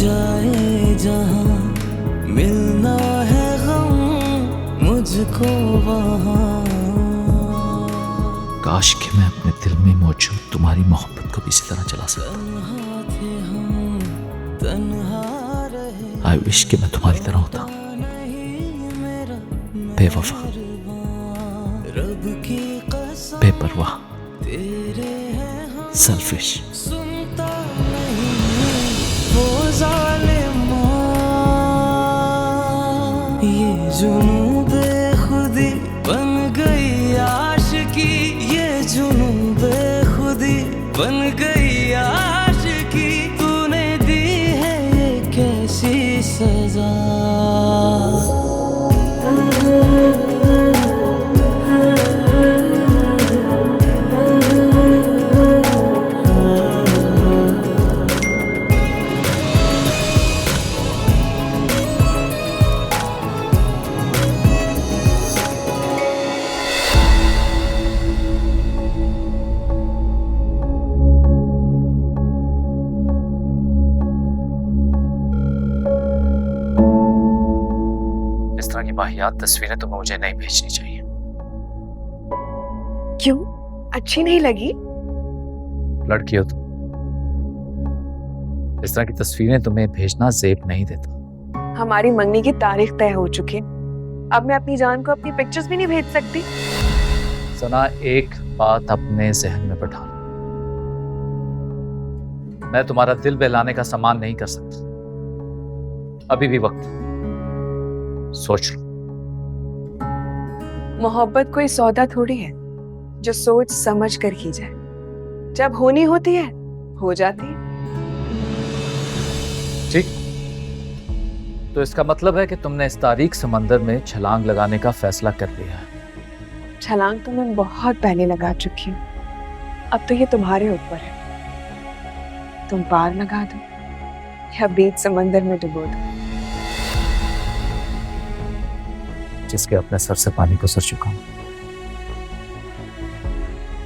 जाए जहां मिलना है गम मुझको वहां। काश कि मैं अपने दिल में मौजूद तुम्हारी मोहब्बत को भी इसी तरह चला सकता। आई विश कि मैं तुम्हारी तरह होता, बेवफा, बेपरवाह, सेल्फिश। ये जुनू बेखुदी बन गई आशिकी, ये जुनू बेखुदी बन गई आशिकी, तूने दी है ये कैसी सजा। इस तरह की वाहियात तस्वीरें तुम्हें मुझे नहीं भेजनी चाहिए। क्यों? अच्छी नहीं लगी? लड़की हो तुम, इस तरह की तस्वीरें तुम्हें भेजना जेब नहीं देता। हमारी मंगनी की तारीख तय हो चुकी है, अब मैं अपनी जान को अपनी पिक्चर्स भी नहीं भेज सकती। सना, एक बात अपने जहन में बैठा लो, मैं तुम्हारा दिल बहलाने का सामान नहीं कर सकता। अभी भी वक्त, सोच लो। मोहब्बत कोई सौदा थोड़ी है जो सोच समझ कर की जाए। जब होनी होती है हो जाती है। ठीक, तो इसका मतलब है कि तुमने इस तारीख समंदर में छलांग लगाने का फैसला कर लिया है। छलांग तो मैं बहुत पहले लगा चुकी हूँ, अब तो ये तुम्हारे ऊपर है। तुम पार लगा दो या बीच समंदर में डुबो दो। जिसके अपने सर से पानी को सर चुकाऊं,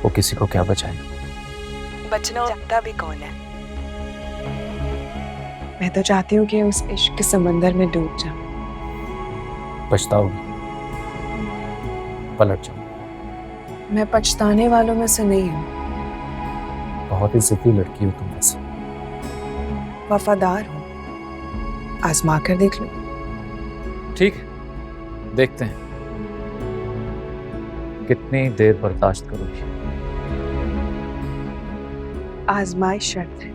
वो किसी को क्या बचाएगा? बचना चाहता भी कौन है? मैं तो चाहती हूँ कि उस इश्क के समंदर में डूब जाऊं। पछताओगी, पलट जाओ। मैं पछताने वालों में से नहीं हूँ। बहुत ही जिद्दी लड़की हो तुम वैसे। वफादार हूँ, आजमा कर देख लो। ठीक है, देखते हैं कितनी देर बर्दाश्त करोगी। आजमाइश शर्त है।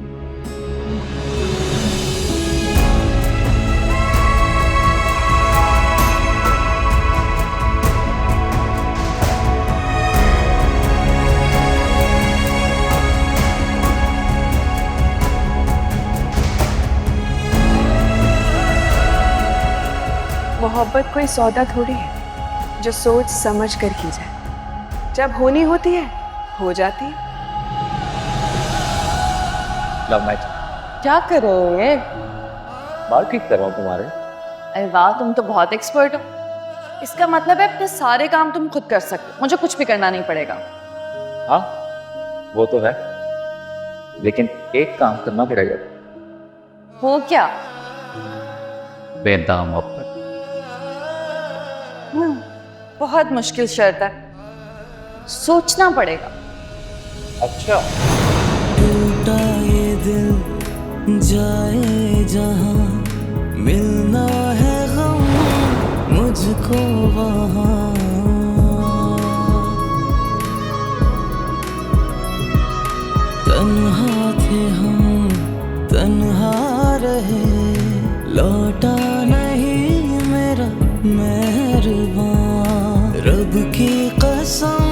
मोहब्बत कोई सौदा थोड़ी है जो सोच समझ कर की जाए। जब होनी होती है हो जाती है। लव मैच क्या कर रहे हो ये? बाल ठीक कर रहा हूँ तुम्हारे। अरे वाह, तुम तो बहुत एक्सपर्ट हो। इसका मतलब है अपने सारे काम तुम खुद कर सकते हो, मुझे कुछ भी करना नहीं पड़ेगा। हाँ, वो तो है, लेकिन एक काम करना पड़ेगा। वो क्या? बेदाम मोहब्बत। बहुत मुश्किल शर्त है, सोचना पड़ेगा। अच्छा, टूटा ये दिल जाए जहां मिलना है गम मुझको वहां। तन्हा थे हम तन्हा रहे, लौटा नहीं मेरा मेहरबान। रब की कसम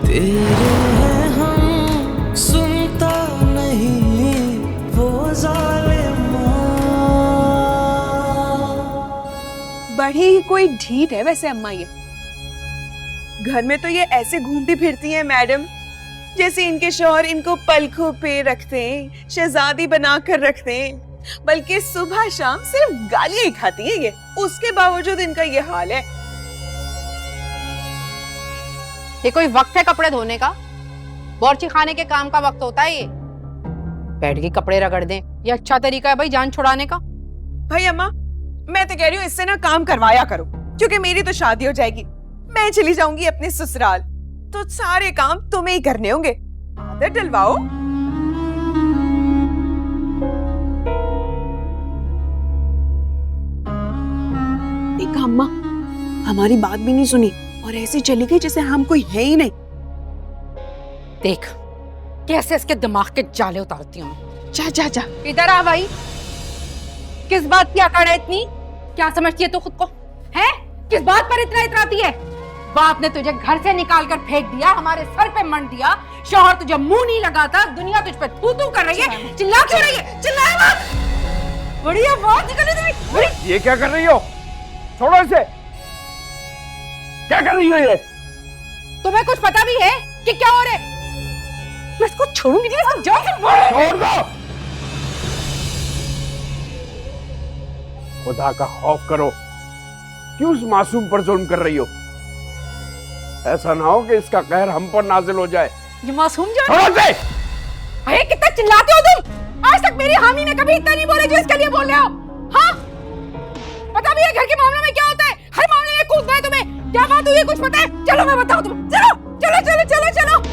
तेरे हैं हम, सुनता नहीं वो जालिमा। बड़ी ही कोई ढीठ है वैसे अम्मा ये। घर में तो ये ऐसे घूमती फिरती हैं मैडम, जैसे इनके शौहर इनको पलकों पे रखते हैं, शहजादी बनाकर रखते हैं। बल्कि सुबह शाम सिर्फ गालियां ही खाती है ये, उसके बावजूद इनका ये हाल है। ये कोई वक्त है कपड़े धोने का? बोर्ची खाने के काम का वक्त होता है ये। बैठ के कपड़े रगड़ दें ये अच्छा तरीका है भाई जान छुड़ाने का। भाई अम्मा, मैं तो कह रही हूँ इससे ना काम करवाया करो, क्योंकि मेरी तो शादी हो जाएगी, मैं चली जाऊंगी अपने ससुराल, तो सारे काम तुम्हें ही करने होंगे। आदत डलवाओ। देखा अम्मा, हमारी बात भी नहीं सुनी और ऐसे चली गई जैसे हम कोई है ही नहीं। देख कैसे इसके दिमाग के जाले उतारती हूँ। जा जा जा। इधर आ भाई, किस बात की अकड़ है इतनी? क्या समझती है तू खुद को? है किस बात पर इतना इतराती है? बाप ने तुझे घर से निकाल कर फेंक दिया, हमारे सर पे मंड दिया, शौहर तुझे मुंह नहीं लगाता, दुनिया तुझ पे थू थू कर रही है, चिल्ला क्यों रही है? चिल्लाए मत। बढ़िया बात निकली तुम्हें। ये क्या कर रही हो? छोड़ो इसे। क्या कर रही हो ये? तुम्हें कुछ पता भी है कि क्या हो रहा है? मैं इसको छोड़ूंगी नहीं, इसको जान से मार। छोड़ दो। खुदा का खौफ करो, क्यों उस मासूम पर जुल्म कर रही हो? ऐसा ना हो कि इसका कहर हम पर नाजिल हो जाए। ये मासूम जान। छोड़ो इसे। अरे कितना चिल्लाते हो तुम? आज तक मेरी हामी ने कभी इतना नहीं बोला जो इसके लिए बोल रहे हो। हाँ, पता भी है घर के मामले में क्या होता है, हर मामले में कूदना है तुम्हें। क्या बात हुई है कुछ पता है? चलो मैं बताऊं तुम्हें। चलो चलो चलो चलो चलो।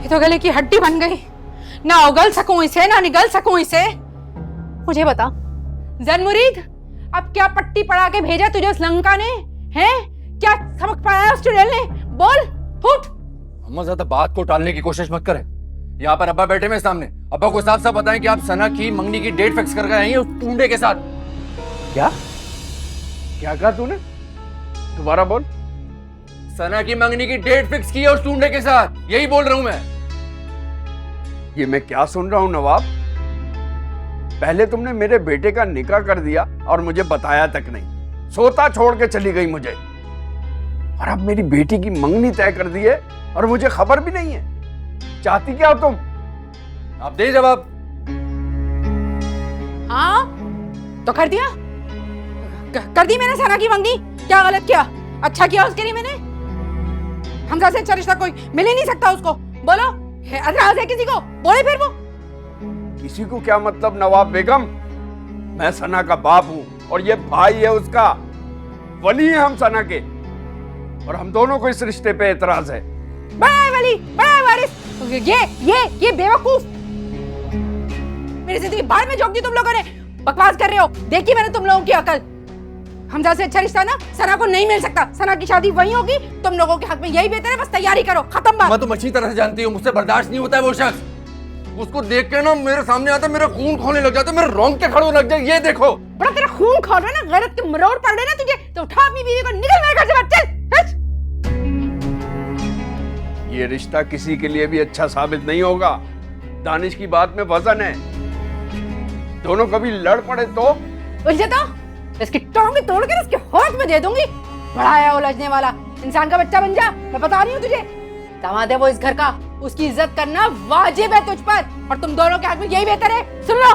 तो गले की हड्डी बन गई, ना उगल सकूं इसे ना निगल सकूं इसे। मुझे बता जनमुरीद, अब क्या पट्टी पड़ा के भेजा तुझे उस लंका ने? हैं क्या सबक पढ़ाया उस चुड़ैल ने? बोल फूट। अम्मा ज्यादा बात को टालने की कोशिश मत करें। यहाँ पर अब्बा बैठे मेरे सामने, अब्बा को साफ साफ बताएं कि आप सना की मंगनी की डेट फिक्स करके आई हैं उस टूंडे के साथ। क्या क्या कहा तूने? दोबारा बोल। सना की मंगनी की डेट फिक्स की है उस टूंडे के साथ, यही बोल रहा हूं मैं। ये मैं क्या सुन रहा हूं नवाब? पहले तुमने मेरे बेटे का निकाह कर दिया और मुझे बताया तक नहीं, सोता छोड़ के चली गई मुझे, और अब मेरी बेटी की मंगनी तय कर दी है और मुझे खबर भी नहीं है। चाहती क्या हो तुम? आप दे जवाब। हाँ तो कर दिया, कर दी मैंने सना की मंगनी। क्या गलत किया? अच्छा किया उसके लिए मैंने। हमजा से अच्छा रिश्ता कोई मिल ही नहीं सकता उसको। बोलो एतराज है किसी को? बोले फिर वो। किसी को क्या मतलब नवाब बेगम? मैं सना का बाप हूं और ये भाई है उसका, वली है हम सना के, और हम दोनों को इस रिश्ते पे एतराज है। बड़ा वली बड़ा वारिस, ये बेवकूफ मेरी जिंदगी बाढ़ में झोंक दी तुम लोगों ने। बकवास कर रहे हो, देखी मैंने तुम लोगों की अकल। हमजा से अच्छा रिश्ता ना सना को नहीं मिल सकता, सना की शादी वही होगी। तुम लोगों के हक में यही बेहतर है, बस तैयारी करो, खत्म बात। मैं तो अच्छी तरह से जानती हूँ, मुझसे बर्दाश्त नहीं होता है वो शख्स। उसको देख के ना मेरे सामने आता मेरा खून खोलने लग जाता, मेरे रोंगटे खड़े लग जाए। ये देखो बड़ा तेरा खून खोल रहा है ना, गैरत के मरोड़ पड़ रहे ना तुझे, तो उठा अपनी बीवी को, निकल मेरे घर से बाहर, चल। ये रिश्ता किसी के लिए भी अच्छा साबित नहीं होगा। दानिश की बात में वजन है, दोनों कभी लड़ पड़े तो उलझे तो इसकी टांग तोड़कर इसके हाथ में दे दूंगी। बड़ा है उलझने वाला, इंसान का बच्चा बन जा, मैं बता रही हूँ तुझे। दामाद है वो इस घर का, उसकी इज्जत करना वाजिब है तुझ पर, और तुम दोनों के हाथ में यही बेहतर है। सुन लो,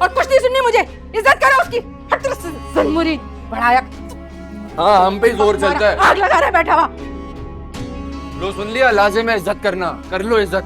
और कुछ नहीं सुननी मुझे, इज्जत करो उसकी। हट जनमुरीद बढ़ाया। हाँ हम पे जोर चलता है। आग लगा रहा है बैठा हुआ। लो सुन लिया, लाजिम है इज्जत करना, कर लो इज्जत।